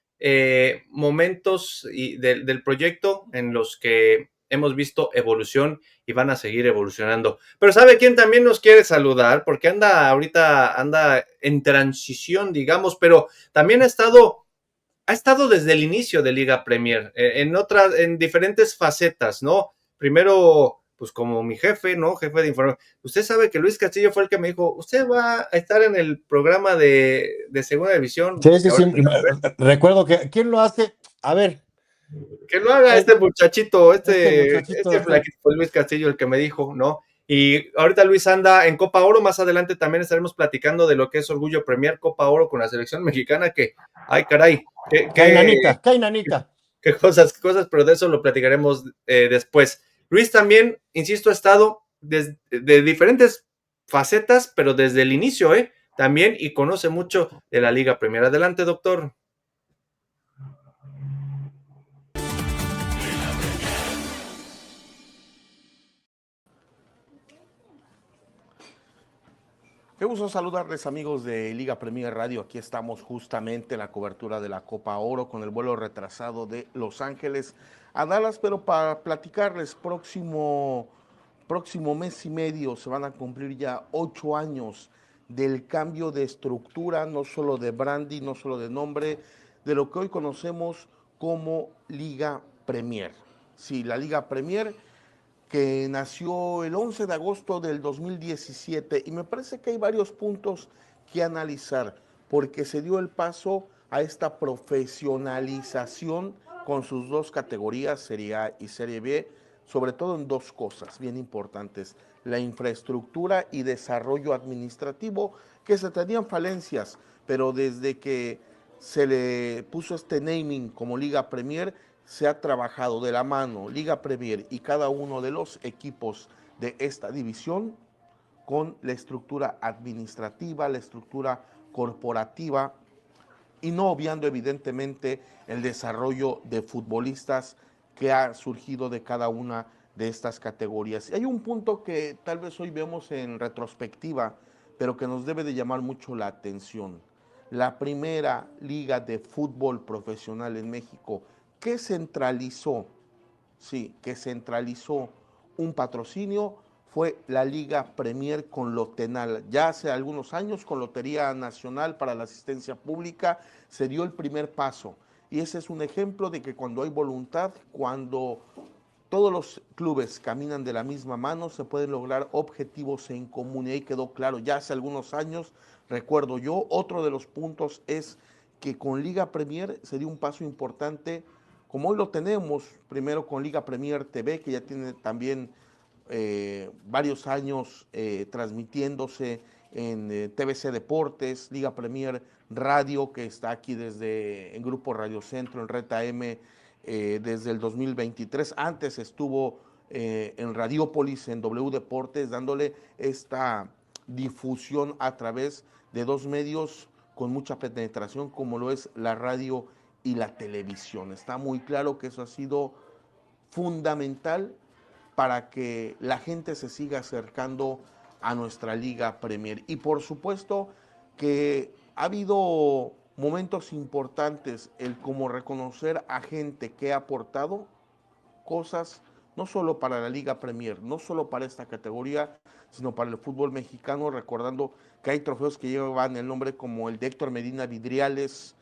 momentos del proyecto en los que hemos visto evolución y van a seguir evolucionando. Pero ¿sabe quién también nos quiere saludar? Porque anda en transición, digamos, pero también ha estado desde el inicio de Liga Premier, en diferentes facetas, ¿no? Primero, pues como mi jefe, ¿no? Jefe de información. Usted sabe que Luis Castillo fue el que me dijo, usted va a estar en el programa de Segunda División. Sí. Recuerdo que, ¿quién lo hace? A ver. Que lo haga este muchachito, este muchachito. flaquito, fue Luis Castillo el que me dijo, ¿no? Y ahorita Luis anda en Copa Oro, más adelante también estaremos platicando de lo que es Orgullo Premier Copa Oro con la selección mexicana, que, ay caray, Cainanita. qué cosas, pero de eso lo platicaremos después. Luis también, insisto, ha estado de diferentes facetas, pero desde el inicio, también, y conoce mucho de la Liga Premier. Adelante, doctor. Qué gusto saludarles, amigos de Liga Premier Radio. Aquí estamos justamente en la cobertura de la Copa Oro con el vuelo retrasado de Los Ángeles a Dallas, pero para platicarles, próximo mes y medio se van a cumplir ya 8 años del cambio de estructura, no solo de branding, no solo de nombre, de lo que hoy conocemos como Liga Premier. Sí, la Liga Premier, que nació el 11 de agosto del 2017, y me parece que hay varios puntos que analizar, porque se dio el paso a esta profesionalización con sus dos categorías, Serie A y Serie B, sobre todo en dos cosas bien importantes: la infraestructura y desarrollo administrativo, que se tenían falencias, pero desde que se le puso este naming como Liga Premier, se ha trabajado de la mano Liga Premier y cada uno de los equipos de esta división con la estructura administrativa, la estructura corporativa, y no obviando evidentemente el desarrollo de futbolistas que ha surgido de cada una de estas categorías. Y hay un punto que tal vez hoy vemos en retrospectiva, pero que nos debe de llamar mucho la atención. La primera liga de fútbol profesional en México que centralizó un patrocinio fue la Liga Premier con Lotenal. Ya hace algunos años, con Lotería Nacional para la Asistencia Pública, se dio el primer paso. Y ese es un ejemplo de que cuando hay voluntad, cuando todos los clubes caminan de la misma mano, se pueden lograr objetivos en común, y ahí quedó claro ya hace algunos años, recuerdo yo. Otro de los puntos es que con Liga Premier sería un paso importante, como hoy lo tenemos, primero con Liga Premier TV, que ya tiene también varios años transmitiéndose en TVC Deportes, Liga Premier Radio, que está aquí desde en Grupo Radio Centro, en Reta M, desde el 2023. Antes estuvo en Radiópolis, en W Deportes, dándole esta difusión a través de dos medios con mucha penetración, como lo es la radio y la televisión. Está muy claro que eso ha sido fundamental para que la gente se siga acercando a nuestra Liga Premier. Y por supuesto que ha habido momentos importantes, el como reconocer a gente que ha aportado cosas no solo para la Liga Premier, no solo para esta categoría, sino para el fútbol mexicano, recordando que hay trofeos que llevan el nombre como el de Héctor Medina Vidriales,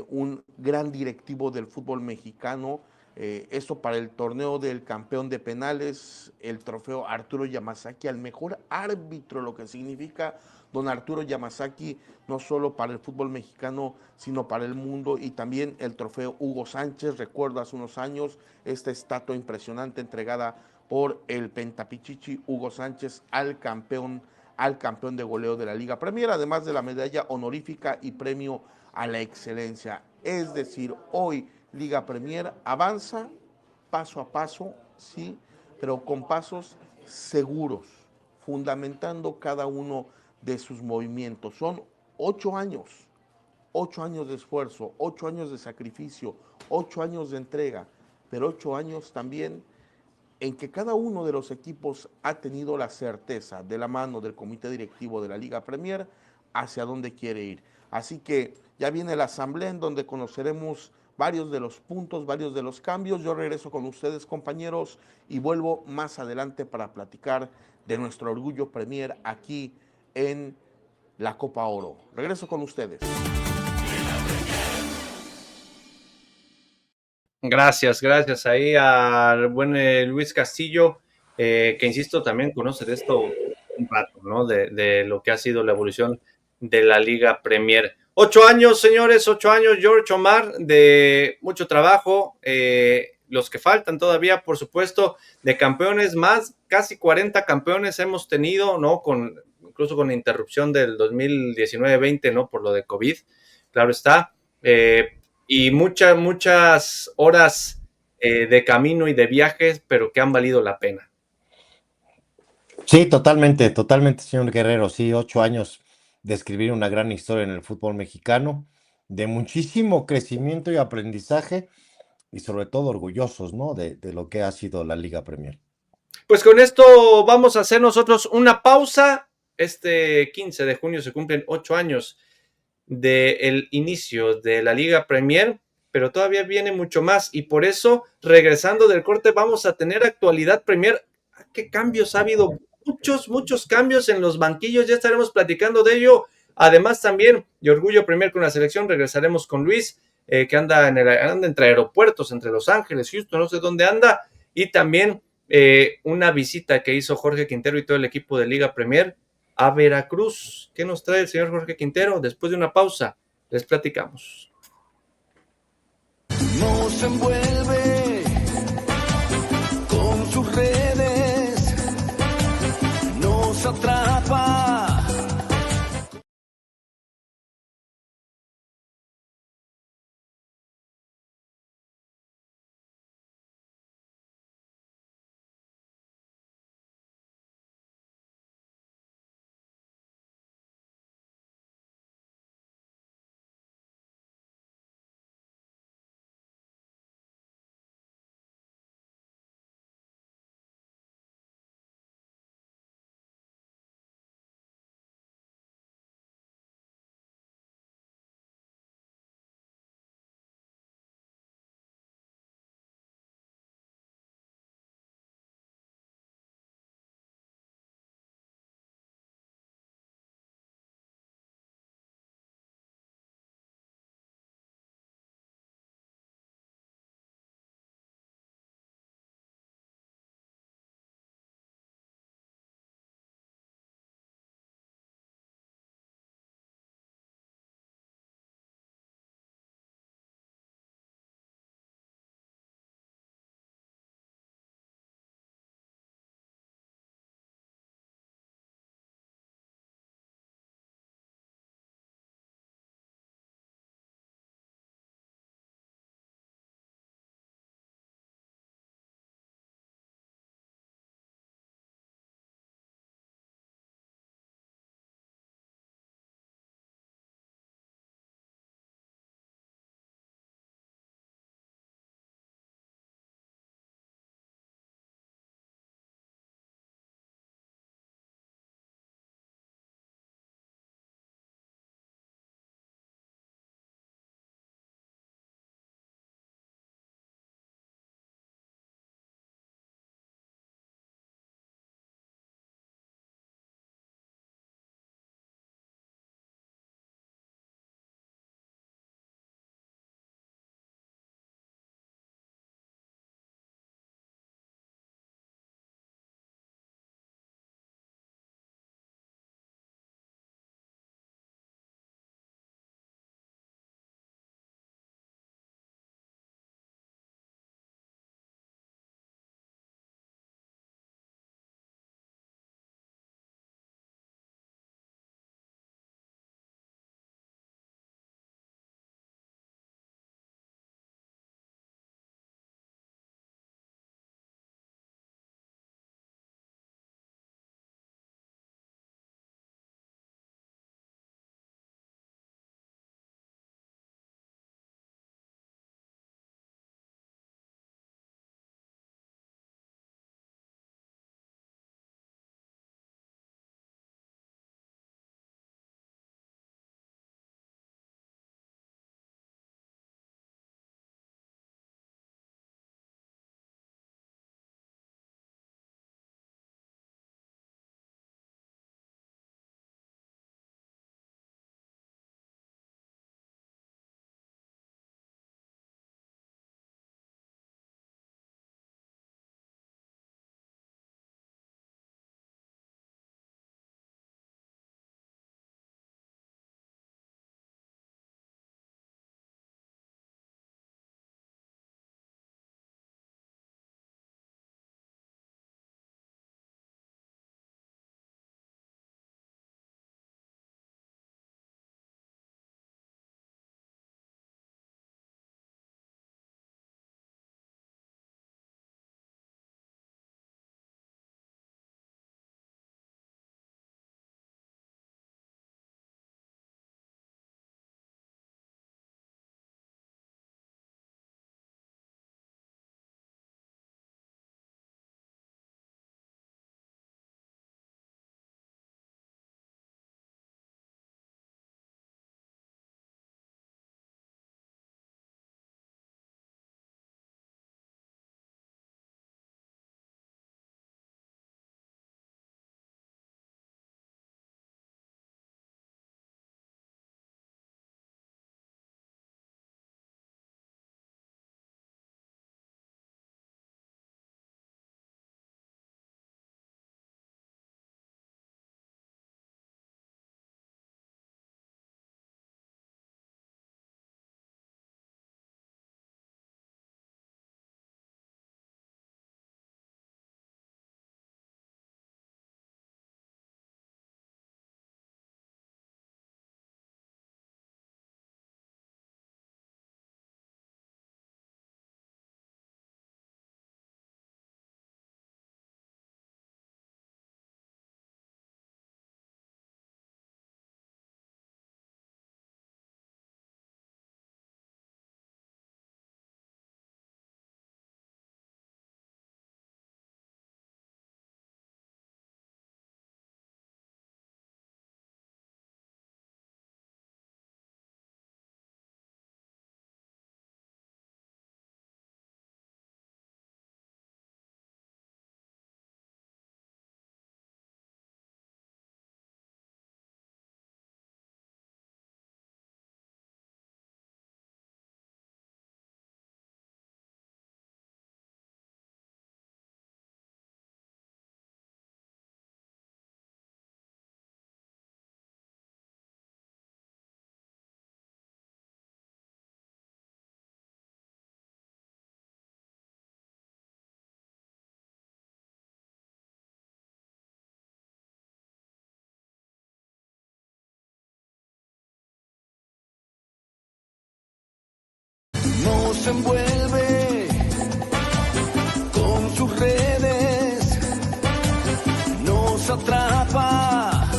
un gran directivo del fútbol mexicano. Esto para el torneo del campeón de penales, el trofeo Arturo Yamazaki al mejor árbitro, lo que significa don Arturo Yamazaki, no solo para el fútbol mexicano, sino para el mundo, y también el trofeo Hugo Sánchez. Recuerdo hace unos años esta estatua impresionante entregada por el Pentapichichi Hugo Sánchez al campeón de goleo de la Liga Premier, además de la medalla honorífica y premio a la excelencia. Es decir, hoy Liga Premier avanza paso a paso, sí, pero con pasos seguros, fundamentando cada uno de sus movimientos. Son 8 años de esfuerzo, 8 años de sacrificio, 8 años de entrega, pero 8 años también en que cada uno de los equipos ha tenido la certeza de la mano del comité directivo de la Liga Premier hacia dónde quiere ir. Así que ya viene la asamblea en donde conoceremos varios de los puntos, varios de los cambios. Yo regreso con ustedes, compañeros, y vuelvo más adelante para platicar de nuestro orgullo Premier aquí en la Copa Oro. Regreso con ustedes. Gracias ahí al buen Luis Castillo, que insisto, también conoce de esto un rato, ¿no? De lo que ha sido la evolución de la Liga Premier. 8 años, señores, 8 años, George Omar, de mucho trabajo, los que faltan todavía, por supuesto, de campeones, más casi 40 campeones hemos tenido, ¿no? Incluso con la interrupción del 2019-20, ¿no? Por lo de COVID, claro está. Y muchas horas de camino y de viajes, pero que han valido la pena. Sí, totalmente, señor Guerrero. Sí, 8 años de escribir una gran historia en el fútbol mexicano, de muchísimo crecimiento y aprendizaje, y sobre todo orgullosos, ¿no? De lo que ha sido la Liga Premier. Pues con esto vamos a hacer nosotros una pausa. Este 15 de junio se cumplen 8 años del inicio de la Liga Premier, pero todavía viene mucho más, y por eso, regresando del corte, vamos a tener actualidad Premier. ¿Qué cambios ha habido? Muchos cambios en los banquillos, ya estaremos platicando de ello. Además, también de Orgullo Premier con la selección, regresaremos con Luis, que anda entre aeropuertos, entre Los Ángeles, Houston, no sé dónde anda, y también una visita que hizo Jorge Quintero y todo el equipo de Liga Premier a Veracruz. ¿Qué nos trae el señor Jorge Quintero? Después de una pausa, les platicamos. Nos envuelve con sus redes, nos atrapa. envuelve con sus redes, nos atrapa.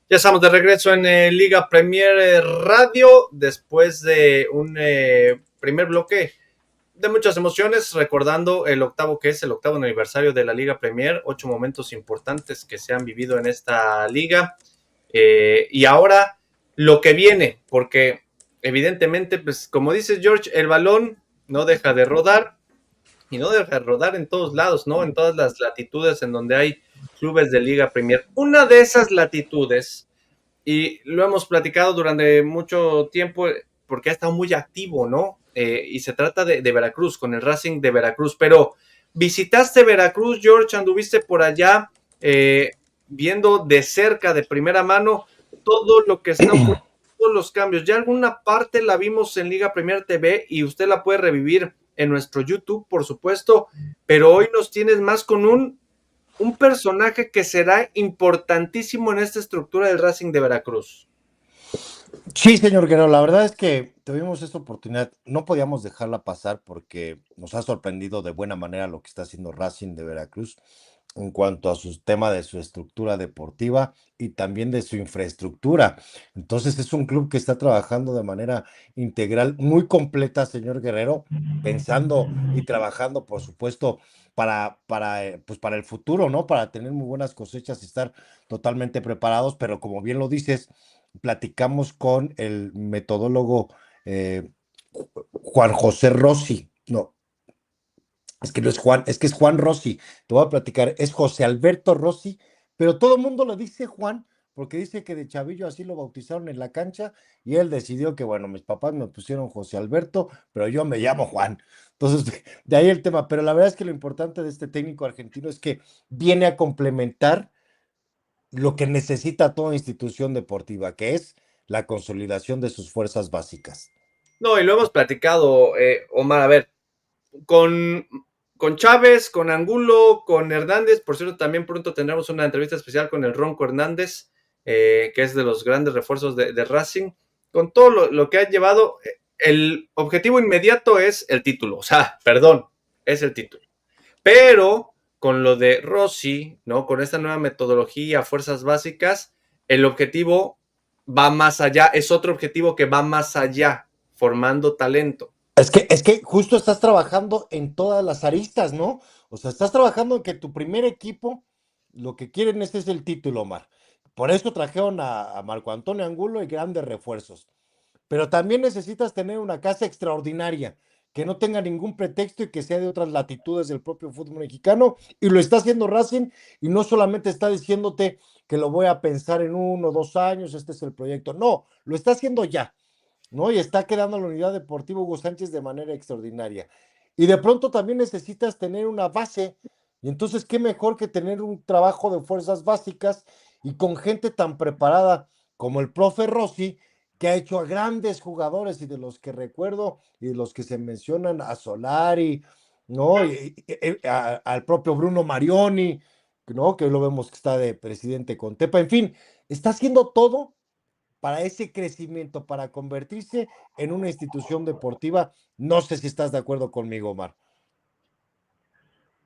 Ya estamos de regreso en Liga Premier Radio después de un primer bloque de muchas emociones, recordando el octavo aniversario de la Liga Premier, 8 momentos importantes que se han vivido en esta liga, y ahora lo que viene, porque evidentemente, pues como dices George, el balón no deja de rodar, y no deja de rodar en todos lados, ¿no? En todas las latitudes en donde hay clubes de Liga Premier. Una de esas latitudes, y lo hemos platicado durante mucho tiempo porque ha estado muy activo, ¿no? Y se trata de Veracruz, con el Racing de Veracruz. Pero visitaste Veracruz, George, anduviste por allá viendo de cerca, de primera mano, todo lo que está ocurriendo, todos los cambios. Ya alguna parte la vimos en Liga Premier TV y usted la puede revivir en nuestro YouTube, por supuesto, pero hoy nos tienes más con un personaje que será importantísimo en esta estructura del Racing de Veracruz. Sí, señor Guerrero, la verdad es que tuvimos esta oportunidad, no podíamos dejarla pasar porque nos ha sorprendido de buena manera lo que está haciendo Racing de Veracruz en cuanto a su tema de su estructura deportiva y también de su infraestructura. Entonces es un club que está trabajando de manera integral, muy completa, señor Guerrero, pensando y trabajando, por supuesto, pues para el futuro, ¿no? Para tener muy buenas cosechas y estar totalmente preparados, pero como bien lo dices, platicamos con el metodólogo Juan José Rossi, no, es que no es Juan, es que es Juan Rossi, te voy a platicar, es José Alberto Rossi, pero todo el mundo le dice Juan, porque dice que de chavillo así lo bautizaron en la cancha y él decidió que, bueno, mis papás me pusieron José Alberto, pero yo me llamo Juan. Entonces, de ahí el tema, pero la verdad es que lo importante de este técnico argentino es que viene a complementar lo que necesita toda institución deportiva, que es la consolidación de sus fuerzas básicas. No, y lo hemos platicado, Omar, a ver, con Chávez, con Angulo, con Hernández, por cierto, también pronto tendremos una entrevista especial con el Ronco Hernández, que es de los grandes refuerzos de Racing, con todo lo que ha llevado, el objetivo inmediato es el título, o sea, perdón, es el título. Pero con lo de Rossi, ¿no? Con esta nueva metodología, fuerzas básicas, el objetivo va más allá, es otro objetivo que va más allá, formando talento. Es que justo estás trabajando en todas las aristas, ¿no? O sea, estás trabajando en que tu primer equipo, lo que quieren es el título, Omar. Por eso trajeron a Marco Antonio Angulo y grandes refuerzos. Pero también necesitas tener una casa extraordinaria, que no tenga ningún pretexto y que sea de otras latitudes del propio fútbol mexicano. Y lo está haciendo Racing y no solamente está diciéndote que lo voy a pensar en 1 o 2 años, este es el proyecto. No, lo está haciendo ya, ¿no? Y está quedando la unidad deportiva Hugo Sánchez de manera extraordinaria. Y de pronto también necesitas tener una base. Y entonces, ¿qué mejor que tener un trabajo de fuerzas básicas y con gente tan preparada como el profe Rossi, que ha hecho a grandes jugadores y de los que recuerdo y de los que se mencionan a Solari, ¿no? Al propio Bruno Marioni, ¿no? Que hoy lo vemos que está de presidente con Tepa. En fin, está haciendo todo para ese crecimiento, para convertirse en una institución deportiva. No sé si estás de acuerdo conmigo, Omar.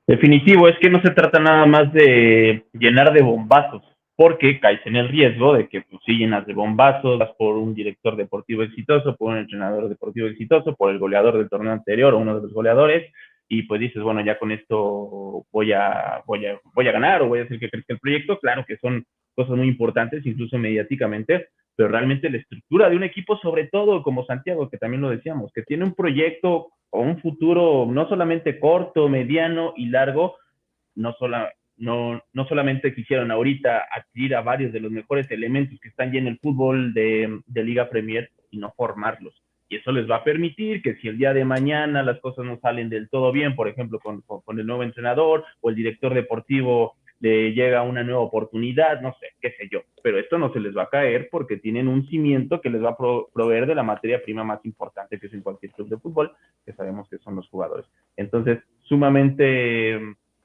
Definitivo, es que no se trata nada más de llenar de bombazos, porque caes en el riesgo de que pues, si llenas de bombazos, vas por un director deportivo exitoso, por un entrenador deportivo exitoso, por el goleador del torneo anterior o uno de los goleadores, y pues dices, bueno, ya con esto voy a ganar o voy a hacer que crezca el proyecto. Claro que son cosas muy importantes, incluso mediáticamente, pero realmente la estructura de un equipo, sobre todo como Santiago, que también lo decíamos, que tiene un proyecto o un futuro no solamente corto, mediano y largo, no solamente quisieron ahorita adquirir a varios de los mejores elementos que están ya en el fútbol de Liga Premier y no formarlos. Y eso les va a permitir que si el día de mañana las cosas no salen del todo bien, por ejemplo, con el nuevo entrenador o el director deportivo le llega una nueva oportunidad, no sé, qué sé yo. Pero esto no se les va a caer porque tienen un cimiento que les va a proveer de la materia prima más importante que es en cualquier club de fútbol, que sabemos que son los jugadores. Entonces, sumamente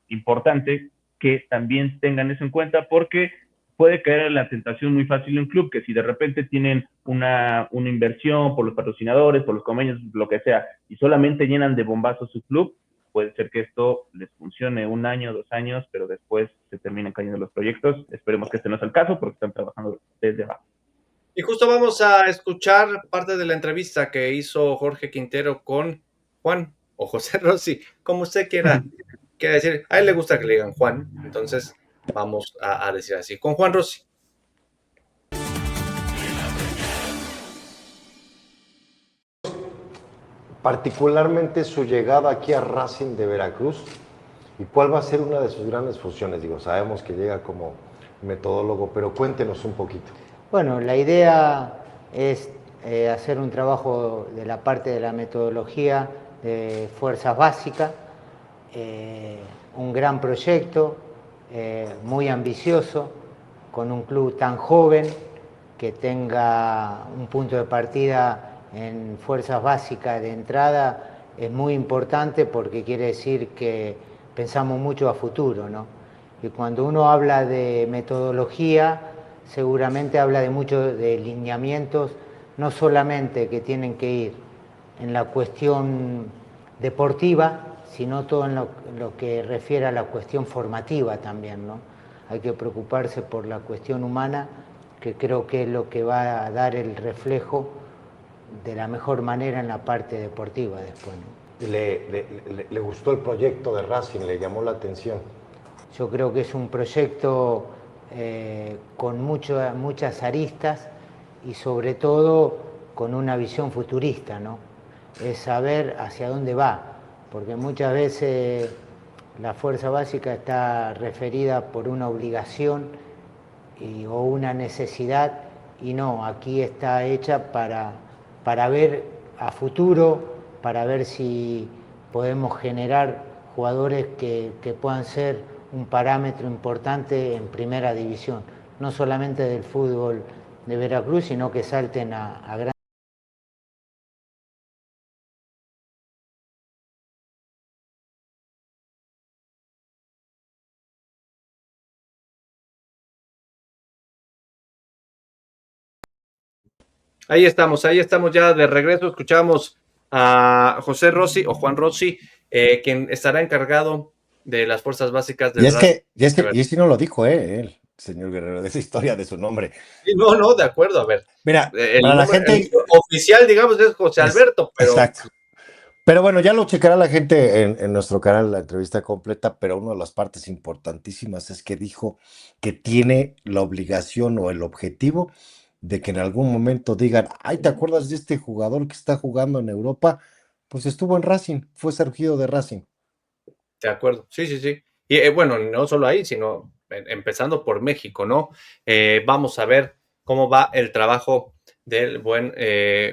importante que también tengan eso en cuenta porque puede caer en la tentación muy fácil un club que si de repente tienen una inversión por los patrocinadores, por los convenios, lo que sea, y solamente llenan de bombazos su club, puede ser que esto les funcione 1 año, 2 años, pero después se terminan cayendo los proyectos. Esperemos que este no sea el caso porque están trabajando desde abajo. Y justo vamos a escuchar parte de la entrevista que hizo Jorge Quintero con Juan o José Rossi, como usted quiera decir. A él le gusta que le digan Juan, entonces vamos a decir así, con Juan Rossi. Particularmente su llegada aquí a Racing de Veracruz y cuál va a ser una de sus grandes funciones. Digo, sabemos que llega como metodólogo, pero cuéntenos un poquito. Bueno, la idea es hacer un trabajo de la parte de la metodología de fuerzas básicas, un gran proyecto, muy ambicioso, con un club tan joven que tenga un punto de partida en fuerzas básicas de entrada es muy importante porque quiere decir que pensamos mucho a futuro, ¿no? Y cuando uno habla de metodología, seguramente habla de muchos de lineamientos, no solamente que tienen que ir en la cuestión deportiva, sino todo en lo que refiere a la cuestión formativa también, ¿no? Hay que preocuparse por la cuestión humana, que creo que es lo que va a dar el reflejo de la mejor manera en la parte deportiva después, ¿no? ¿Le gustó el proyecto de Racing? ¿Le llamó la atención? Yo creo que es un proyecto con muchas aristas y sobre todo con una visión futurista, ¿no? Es saber hacia dónde va, porque muchas veces la fuerza básica está referida por una obligación o una necesidad, y no, aquí está hecha para ver a futuro, para ver si podemos generar jugadores que puedan ser un parámetro importante en primera división, no solamente del fútbol de Veracruz, sino que salten a grandes. Ahí estamos ya de regreso. Escuchamos a José Rossi o Juan Rossi, quien estará encargado de las fuerzas básicas del Racing. Y es que no lo dijo él, señor Guerrero, de esa historia de su nombre. No, de acuerdo, a ver. Mira, El para la nombre, gente... el oficial, digamos, es José Alberto, pero... Exacto. Pero bueno, ya lo checará la gente en nuestro canal, la entrevista completa, pero una de las partes importantísimas es que dijo que tiene la obligación o el objetivo de que en algún momento digan, ay, ¿te acuerdas de este jugador que está jugando en Europa? Pues estuvo en Racing, fue surgido de Racing. De acuerdo, sí. Y bueno, no solo ahí, sino empezando por México, ¿no? Vamos a ver cómo va el trabajo del buen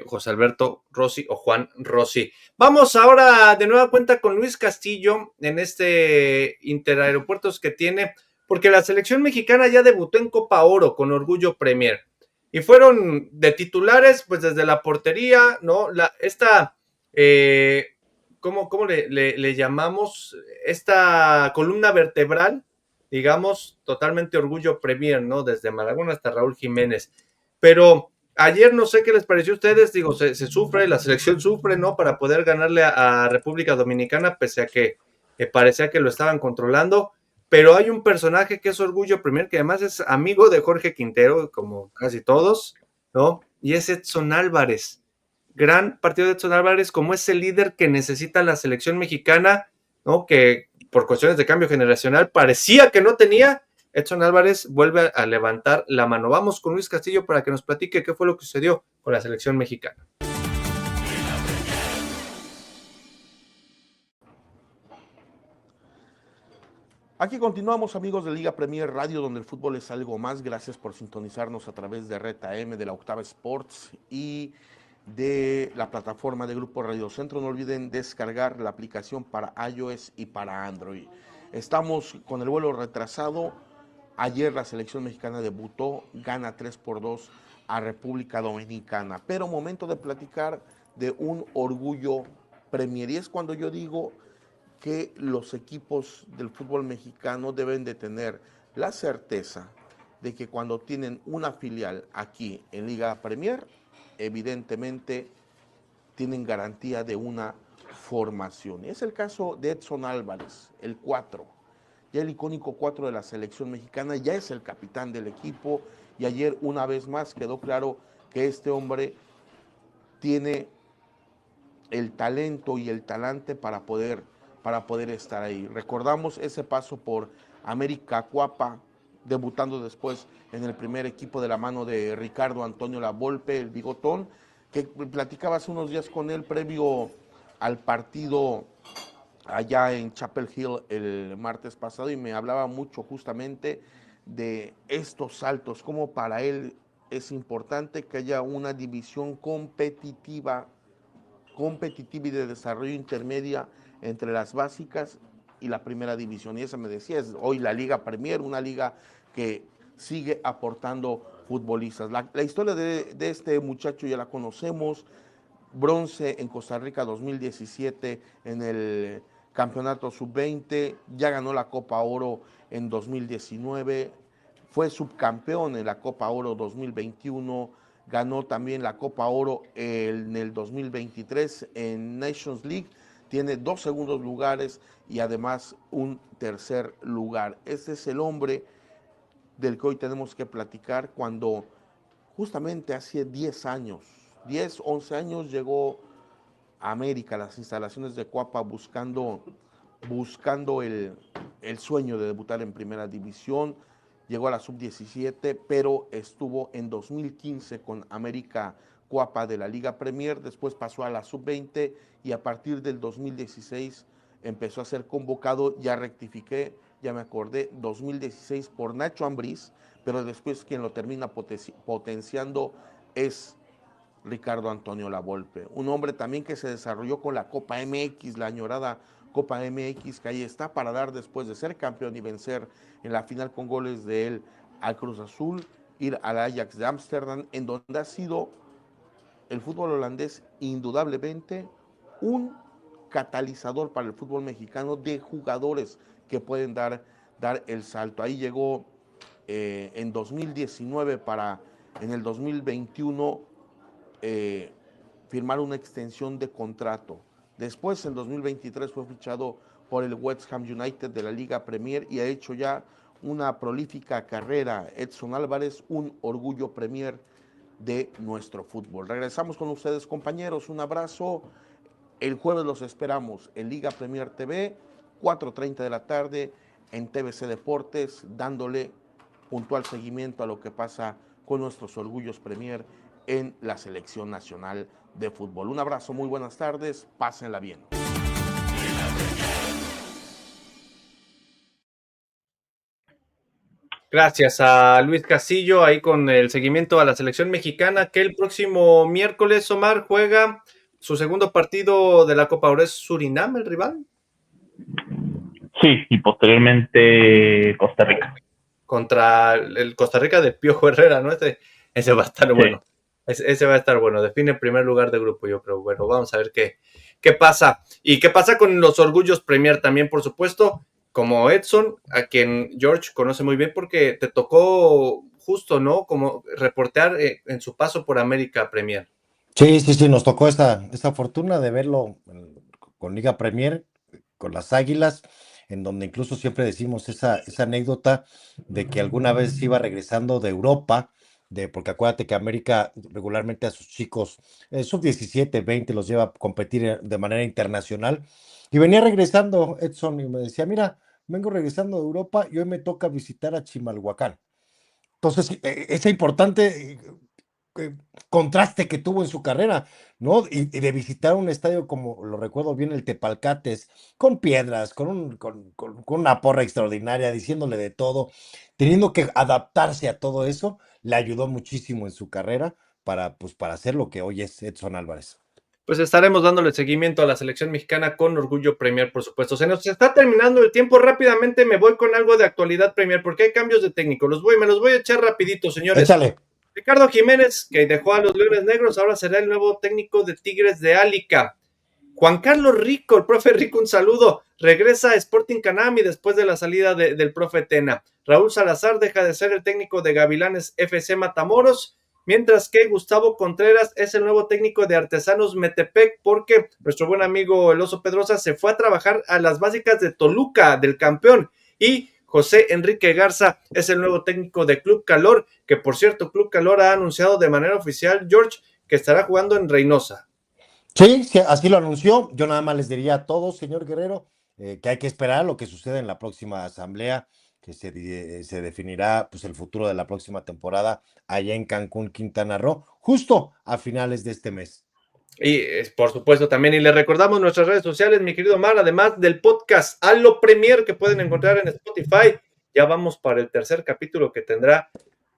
José Alberto Rossi o Juan Rossi. Vamos ahora de nueva cuenta con Luis Castillo en este Interaeropuertos que tiene, porque la selección mexicana ya debutó en Copa Oro con Orgullo Premier. Y fueron de titulares, pues desde la portería, ¿no? ¿Cómo le llamamos? Esta columna vertebral, digamos, totalmente Orgullo Premier, ¿no? Desde Malagón hasta Raúl Jiménez. Pero ayer no sé qué les pareció a ustedes, digo, se sufre, la selección sufre, ¿no? Para poder ganarle a República Dominicana, pese a que parecía que lo estaban controlando. Pero hay un personaje que es Orgullo Premier, que además es amigo de Jorge Quintero, como casi todos, ¿no? Y es Edson Álvarez. Gran partido de Edson Álvarez como ese líder que necesita la selección mexicana, ¿no? Que por cuestiones de cambio generacional parecía que no tenía. Edson Álvarez vuelve a levantar la mano. Vamos con Luis Castillo para que nos platique qué fue lo que sucedió con la selección mexicana. Aquí continuamos, amigos de Liga Premier Radio, donde el fútbol es algo más. Gracias por sintonizarnos a través de Red AM, de la Octava Sports y de la plataforma de Grupo Radio Centro. No olviden descargar la aplicación para iOS y para Android. Estamos con el vuelo retrasado. Ayer la selección mexicana debutó, gana 3-2 a República Dominicana. Pero momento de platicar de un orgullo Premier. Y es cuando yo digo que los equipos del fútbol mexicano deben de tener la certeza de que cuando tienen una filial aquí en Liga Premier, evidentemente tienen garantía de una formación. Es el caso de Edson Álvarez, el 4, ya el icónico 4 de la selección mexicana, ya es el capitán del equipo, y ayer una vez más quedó claro que este hombre tiene el talento y el talante para poder estar ahí. Recordamos ese paso por América Cuapa, debutando después en el primer equipo de la mano de Ricardo Antonio Lavolpe, el bigotón, que platicaba hace unos días con él previo al partido allá en Chapel Hill el martes pasado, y me hablaba mucho justamente de estos saltos, como para él es importante que haya una división competitiva y de desarrollo intermedia entre las básicas y la primera división. Y esa me decía, es hoy la Liga Premier, una liga que sigue aportando futbolistas. La historia de este muchacho ya la conocemos: bronce en Costa Rica 2017 en el campeonato sub-20, ya ganó la Copa Oro en 2019, fue subcampeón en la Copa Oro 2021, ganó también la Copa Oro en el 2023 en Nations League, tiene 2 segundos lugares y además un tercer lugar. Este es el hombre del que hoy tenemos que platicar, cuando justamente hace 10 años, 10, 11 años llegó a América, a las instalaciones de Cuapa, buscando el sueño de debutar en primera división. Llegó a la sub-17, pero estuvo en 2015 con América Cuapa de la Liga Premier, después pasó a la sub-20 y a partir del 2016 empezó a ser convocado, ya rectifiqué, ya me acordé, 2016 por Nacho Ambriz, pero después quien lo termina potenciando es Ricardo Antonio Lavolpe, un hombre también que se desarrolló con la Copa MX, la añorada Copa MX, que ahí está para dar, después de ser campeón y vencer en la final con goles de él al Cruz Azul, ir al Ajax de Ámsterdam, en donde ha sido el fútbol holandés indudablemente un catalizador para el fútbol mexicano de jugadores que pueden dar el salto. Ahí llegó en 2019 para en el 2021 firmar una extensión de contrato. Después, en 2023, fue fichado por el West Ham United de la Liga Premier y ha hecho ya una prolífica carrera. Edson Álvarez, un orgullo Premier de nuestro fútbol. Regresamos con ustedes, compañeros. Un abrazo. El jueves los esperamos en Liga Premier TV, 4:30 de la tarde, en TVC Deportes, dándole puntual seguimiento a lo que pasa con nuestros orgullos Premier en la selección nacional de fútbol. Un abrazo, muy buenas tardes, pásenla bien. Gracias a Luis Castillo ahí con el seguimiento a la selección mexicana, que el próximo miércoles, Omar, juega su segundo partido de la Copa Oro. ¿Es Surinam el rival? Sí, y posteriormente Costa Rica. Contra el Costa Rica de Piojo Herrera, ¿no? Ese va a estar bueno. Ese va a estar bueno. Define el primer lugar de grupo, yo creo. Bueno, vamos a ver qué pasa. Y qué pasa con los orgullos Premier también, por supuesto, como Edson, a quien George conoce muy bien porque te tocó justo, ¿no? Como reportear en su paso por América Premier. Sí, nos tocó esta fortuna de verlo con Liga Premier, con las Águilas, en donde incluso siempre decimos esa anécdota de que alguna vez iba regresando de Europa, porque acuérdate que América regularmente a sus chicos sub-17, 20 los lleva a competir de manera internacional, y venía regresando Edson y me decía, mira, vengo regresando de Europa y hoy me toca visitar a Chimalhuacán. Entonces, ese importante contraste que tuvo en su carrera, ¿no? Y de visitar un estadio como lo recuerdo bien, el Tepalcates, con piedras, con una porra extraordinaria, diciéndole de todo, teniendo que adaptarse a todo eso, le ayudó muchísimo en su carrera para hacer lo que hoy es Edson Álvarez. Pues estaremos dándole seguimiento a la selección mexicana con orgullo Premier, por supuesto. Se nos está terminando el tiempo. Rápidamente me voy con algo de actualidad Premier, porque hay cambios de técnico. Me los voy a echar rapidito, señores. Échale. Ricardo Jiménez, que dejó a los Leones Negros, ahora será el nuevo técnico de Tigres de Álica. Juan Carlos Rico, el profe Rico, un saludo. Regresa a Sporting Canami después de la salida del profe Tena. Raúl Salazar deja de ser el técnico de Gavilanes FC Matamoros, mientras que Gustavo Contreras es el nuevo técnico de Artesanos Metepec, porque nuestro buen amigo el Oso Pedrosa se fue a trabajar a las básicas de Toluca, del campeón, y José Enrique Garza es el nuevo técnico de Club Calor, que por cierto, Club Calor ha anunciado de manera oficial, George, que estará jugando en Reynosa. Sí, así lo anunció. Yo nada más les diría a todos, señor Guerrero, que hay que esperar a lo que suceda en la próxima asamblea, que se definirá pues, el futuro de la próxima temporada allá en Cancún, Quintana Roo, justo a finales de este mes. Y por supuesto también, y le recordamos nuestras redes sociales, mi querido Omar, además del podcast A lo Premier que pueden encontrar en Spotify. Ya vamos para el tercer capítulo que tendrá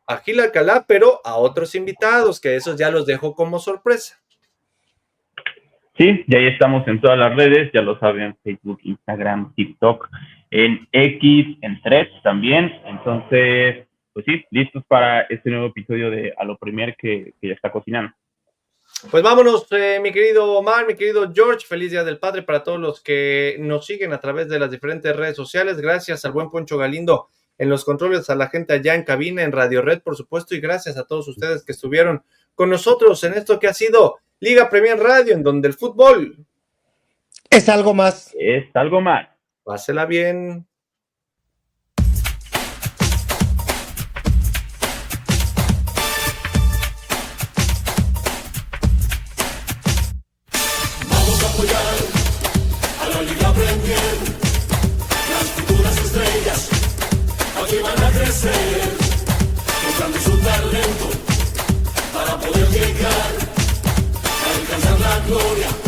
a Gil Alcalá, pero a otros invitados, que esos ya los dejo como sorpresa. Sí, y ahí estamos en todas las redes, ya lo saben, Facebook, Instagram, TikTok, en X, en Threads también. Entonces, pues sí, listos para este nuevo episodio de A lo Premier que ya está cocinando. Pues vámonos, mi querido Omar, mi querido George, feliz Día del Padre para todos los que nos siguen a través de las diferentes redes sociales. Gracias al buen Poncho Galindo en los controles, a la gente allá en cabina, en Radio Red, por supuesto, y gracias a todos ustedes que estuvieron con nosotros en esto que ha sido Liga Premier Radio, en donde el fútbol es algo más. Es algo más. Pásela bien. Vamos a apoyar a la Liga Premier. Las futuras estrellas aquí van a crecer, mostrando su talento para poder llegar a alcanzar la gloria.